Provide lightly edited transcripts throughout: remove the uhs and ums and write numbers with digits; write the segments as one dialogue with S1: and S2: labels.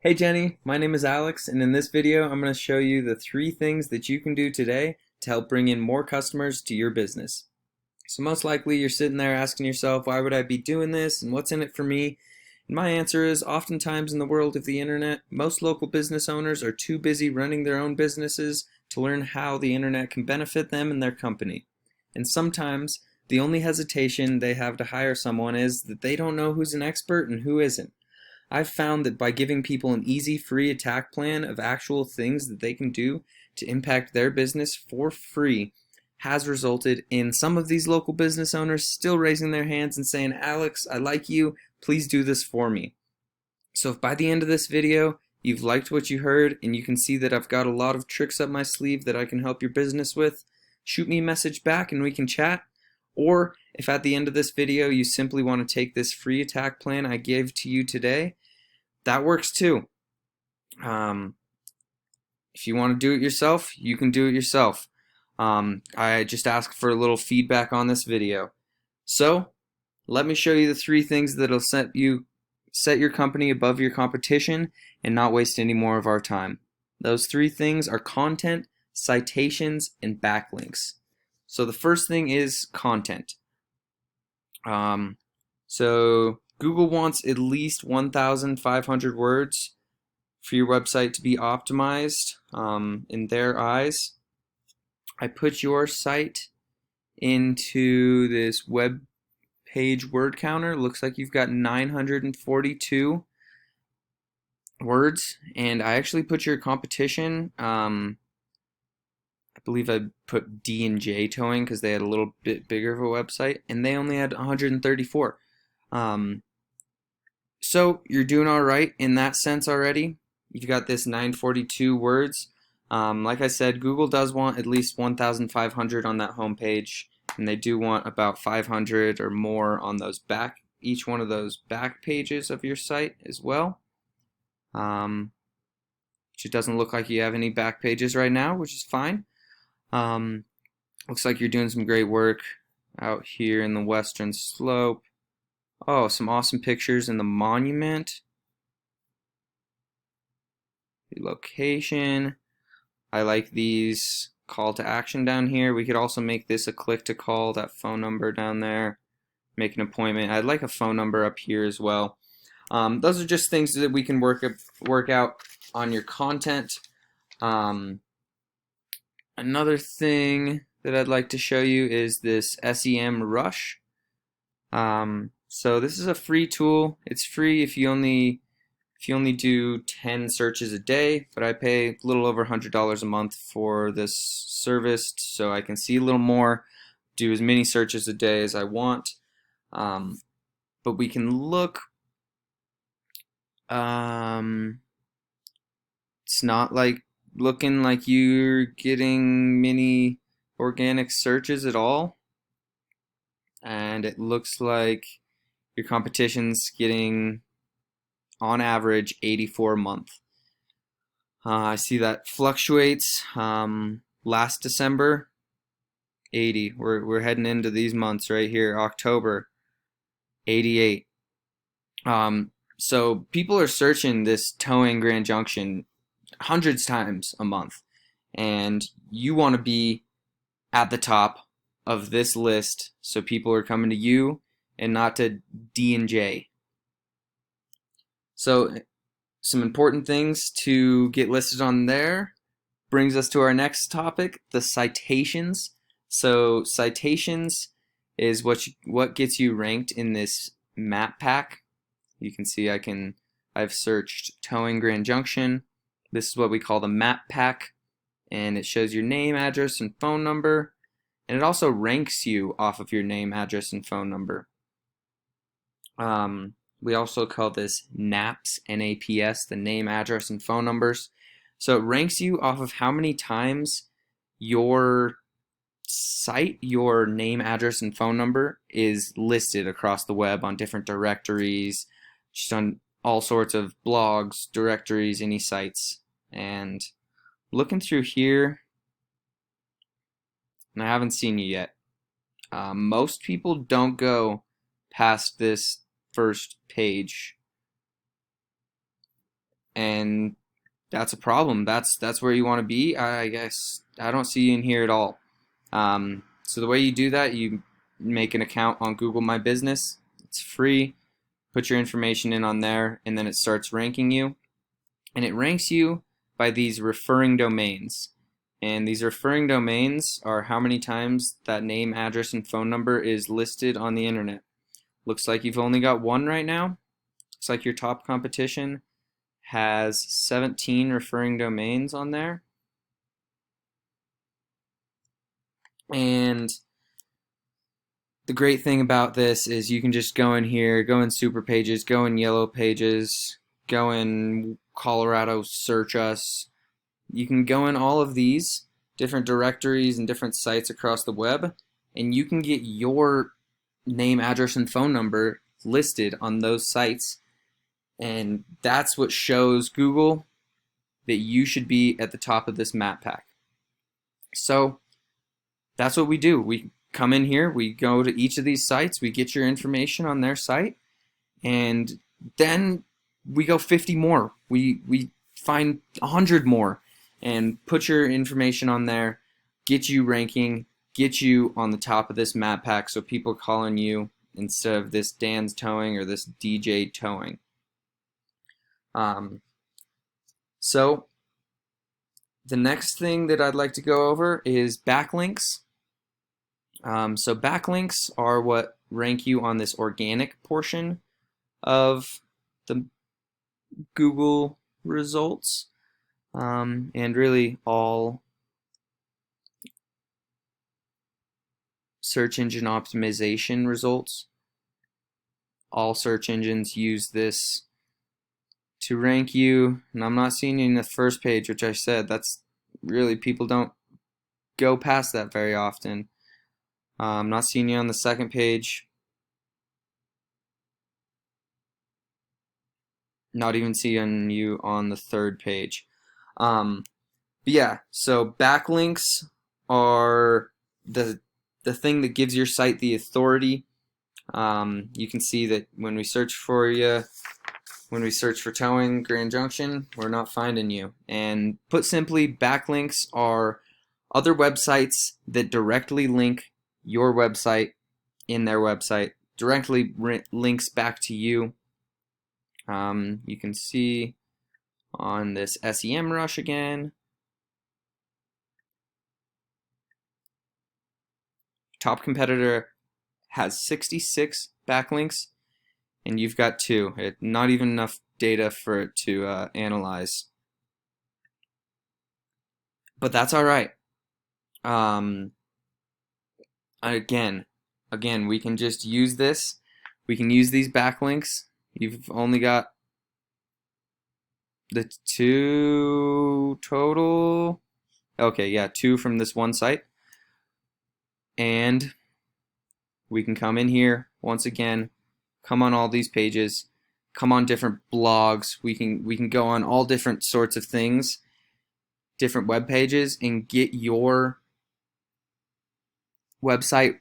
S1: Hey Jenny, my name is Alex, and in this video I'm going to show you the 3 things that you can do today to help bring in more customers to your business. So most likely you're sitting there asking yourself, why would I be doing this and what's in it for me? And my answer is, oftentimes in the world of the internet, most local business owners are too busy running their own businesses to learn how the internet can benefit them and their company. And sometimes the only hesitation they have to hire someone is that they don't know who's an expert and who isn't. I've found that by giving people an easy, free attack plan of actual things that they can do to impact their business for free has resulted in some of these local business owners still raising their hands and saying, Alex, I like you, please do this for me. So if by the end of this video you've liked what you heard and you can see that I've got a lot of tricks up my sleeve that I can help your business with, shoot me a message back and we can chat. Or if at the end of this video you simply want to take this free attack plan I gave to you today, that works too. If you want to do it yourself, you can do it yourself. I just ask for a little feedback on this video. So let me show you the 3 things that'll set your company above your competition and not waste any more of our time. Those 3 things are content, citations, and backlinks. So the first thing is content. So Google wants at least 1,500 words for your website to be optimized in their eyes. I put your site into this web page word counter. Looks like you've got 942 words, and I actually put your competition. I believe I put D&J Towing because they had a little bit bigger of a website, and they only had 134. So you're doing all right in that sense already. You've got this 942 words. Like I said, Google does want at least 1,500 on that homepage, and they do want about 500 or more on each one of those back pages of your site as well. Which it doesn't look like you have any back pages right now, which is fine. Looks like you're doing some great work out here in the western slope. Oh, some awesome pictures in the monument. The location. I like these call to action down here. We could also make this a click to call, that phone number down there. Make an appointment. I'd like a phone number up here as well. Those are just things that we can work out on your content. Another thing that I'd like to show you is this SEMRush. So this is a free tool. It's free if you only do 10 searches a day, but I pay a little over $100 a month for this service so I can see a little more, do as many searches a day as I want. But we can look. It's not looking like you're getting many organic searches at all, and it looks like your competition's getting on average 84 a month. I see that fluctuates. Last December, 80. We're heading into these months right here. October, 88. So people are searching this towing Grand Junction hundreds times a month, and you want to be at the top of this list so people are coming to you and not to D&J. So some important things to get listed on there brings us to our next topic, the citations. So citations is what gets you ranked in this map pack. You can see I've searched towing Grand Junction. This is what we call the map pack, and it shows your name, address, and phone number, and it also ranks you off of your name, address, and phone number. We also call this NAPS, N-A-P-S, the name, address, and phone numbers. So it ranks you off of how many times your site, your name, address, and phone number is listed across the web on different directories, just on all sorts of blogs, directories, any sites. And looking through here, and I haven't seen you yet. Most people don't go past this first page and that's a problem. That's where you want to be. I guess I don't see you in here at all. So the way you do that, you make an account on Google My Business. It's free. Put your information in on there, and then it starts ranking you. And it ranks you by these referring domains. And these referring domains are how many times that name, address, and phone number is listed on the internet. Looks like you've only got one right now. Looks like your top competition has 17 referring domains on there. And the great thing about this is you can just go in here, go in Super Pages, go in Yellow Pages, go in Colorado Search Us. You can go in all of these different directories and different sites across the web, and you can get your name, address, and phone number listed on those sites. And that's what shows Google that you should be at the top of this map pack. So that's what we do. We come in here, we go to each of these sites, we get your information on their site, and then we go 50 more. We find 100 more and put your information on there, get you ranking, get you on the top of this map pack so people calling you instead of this Dan's Towing or this DJ Towing. So the next thing that I'd like to go over is backlinks. So backlinks are what rank you on this organic portion of the Google results, and really all search engine optimization results. All search engines use this to rank you, and I'm not seeing you in the first page, which I said that's really, people don't go past that very often. I'm not seeing you on the second page. Not even seeing you on the third page. But yeah, so backlinks are the thing that gives your site the authority. You can see that when we search for you, when we search for towing Grand Junction, we're not finding you. And put simply, backlinks are other websites that directly link your website in their website, directly links back to you. You can see on this SEMRush again, top competitor has 66 backlinks, and you've got 2. Not even enough data for it to analyze. But that's all right. Again, we can just use this. We can use these backlinks. You've only got the 2 total. Okay, yeah, 2 from this one site. And we can come in here once again, come on all these pages, come on different blogs. We can go on all different sorts of things, different web pages, and get your website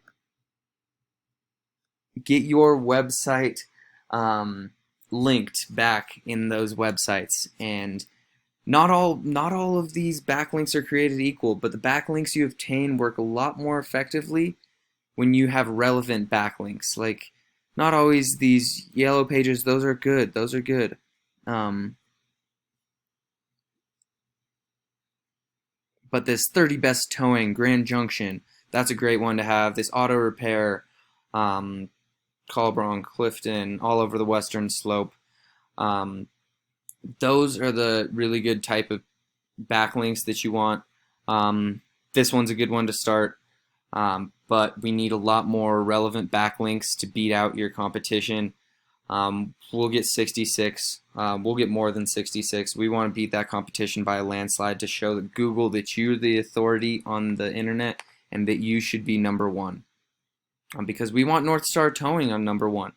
S1: linked back in those websites. And not all of these backlinks are created equal, but the backlinks you obtain work a lot more effectively when you have relevant backlinks. Like, not always these yellow pages, those are good. But this 30 best towing Grand Junction, that's a great one to have. This auto repair, Colbron, Clifton, all over the western slope. Those are the really good type of backlinks that you want. This one's a good one to start, but we need a lot more relevant backlinks to beat out your competition. We'll get 66. We'll get more than 66. We want to beat that competition by a landslide to show that Google that you're the authority on the internet and that you should be #1. Because we want North Star Towing on #1.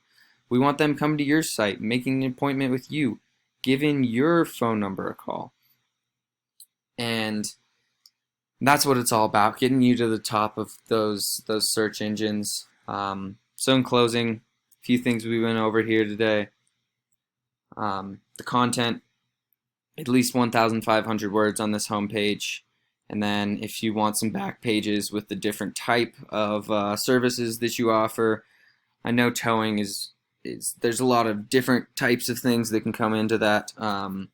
S1: We want them coming to your site, making an appointment with you, giving your phone number a call. And that's what it's all about, getting you to the top of those search engines. So in closing, a few things we went over here today. The content, at least 1,500 words on this homepage. And then if you want some back pages with the different type of services that you offer, I know towing is there's a lot of different types of things that can come into that. But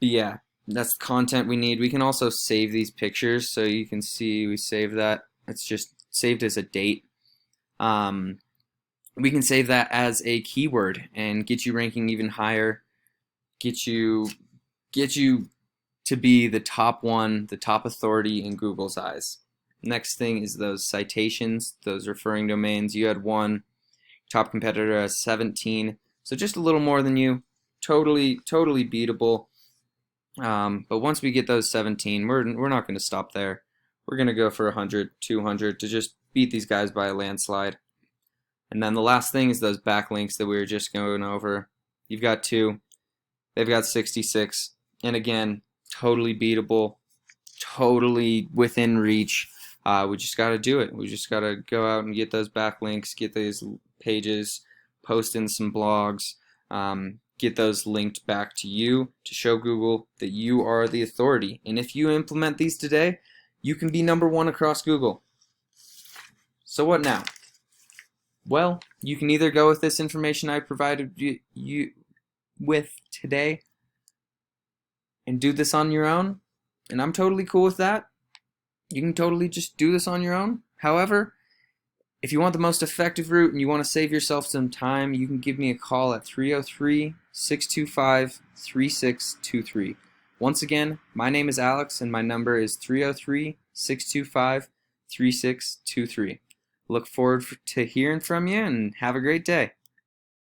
S1: yeah, that's the content we need. We can also save these pictures, so you can see we save that. It's just saved as a date. We can save that as a keyword and get you ranking even higher. Get you to be the top one, the top authority in Google's eyes. Next thing is those citations, those referring domains. You had 1, top competitor has 17, so just a little more than you. Totally beatable. But once we get those 17, we're not going to stop there. We're going to go for 100, 200 to just beat these guys by a landslide. And then the last thing is those backlinks that we were just going over. You've got 2. They've got 66. And again, totally beatable, totally within reach. We just got to do it. We just got to go out and get those backlinks, get these pages, post in some blogs, get those linked back to you to show Google that you are the authority. And if you implement these today, you can be #1 across Google. So what now? Well, you can either go with this information I provided you with today and do this on your own, and I'm totally cool with that. You can totally just do this on your own. However, if you want the most effective route and you want to save yourself some time, you can give me a call at 303-625-3623. Once again, my name is Alex and my number is 303-625-3623. Look forward to hearing from you and have a great day.